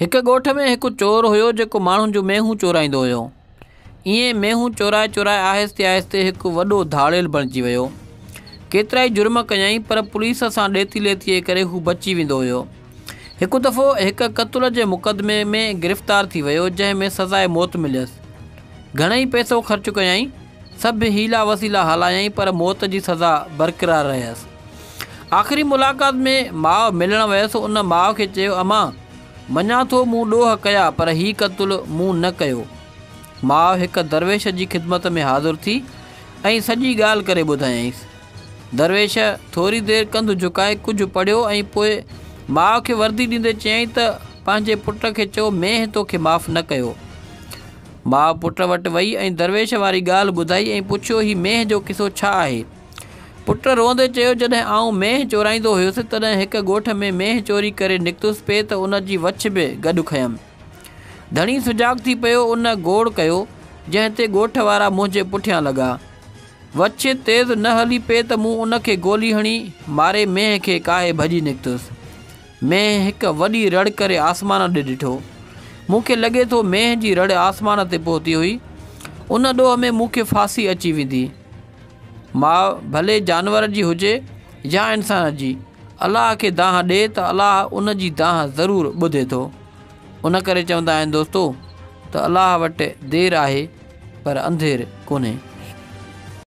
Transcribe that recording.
हिक ॻोठ में हिकु चोर हुयो जेको माण्हुनि जूं मेहूं चोराईंदो हुयो। ईअं मेहूं चोराए चोराए आहिस्ते आहिस्ते हिकु वॾो धाड़ेल बणिजी वियो। केतिरा ई जुर्म कयईं पर पुलिस सां ॾेती लेतीअ करे हू बची वेंदो हुयो। हिकु दफ़ो हिकु क़त्ल जे मुक़दमे में गिरफ़्तार थी वियो जंहिं में सज़ाए मौत मिलियसि। घणेई पैसो ख़र्चु कयईं, सभु हीला वसीला हलायईं पर मौत जी सज़ा बरक़रार रहियसि। आख़िरी मुलाक़ात में माउ मिलणु वियसि। उन माउ खे चयो, अमां मञा थो मूं ॾोह कया पर हीउ क़त्लु मूं न कयो। माउ हिकु दरवेश जी ख़िदमत में हाज़ुर थी ऐं सॼी ॻाल्हि करे ॿुधायईंसि। दरवेश थोरी देरि कंधु झुकाए कुझु पढ़ियो ऐं पोइ माउ खे वर्दी ॾींदे चयईं त पंहिंजे पुट खे चओ मेंह तोखे माफ़ु न कयो। माउ पुट वटि वई ऐं दरवेश वारी ॻाल्हि ॿुधाई ऐं पुछियो, हीउ मेंह जो किसो छा आहे? पुट रोंदे चयो, जॾहिं आउं मेंह चोराईंदो हुयुसि तॾहिं हिकु ॻोठ में मेंह चोरी करे निकितुसि पिए त उन जी वछ बि गॾु खयमि। धणी सुजाॻ थी पियो। उन गोड़ कयो जंहिं ते ॻोठ वारा मुंहिंजे पुठियां लॻा। वछ तेज़ न हली पिए त मूं उनखे गोली हणी मारे मेंह खे काहे भॼी निकितुसि। मेंह हिकु वॾी रड़ करे आसमान ॾे ॾिठो। मूंखे लॻे थो मेंह जी रड़ आसमान ते पहुती हुई। उन ॾोह में मूंखे फांसी अची वेंदी। माउ भले जानवर जी हुजे या इंसान जी, अलाह खे दाह ॾे त अलाह उन जी दाह ज़रूरु ॿुधे थो। उन करे चवंदा आहिनि दोस्तो त अलाह वटि देरि आहे पर अंधेर कोन्हे।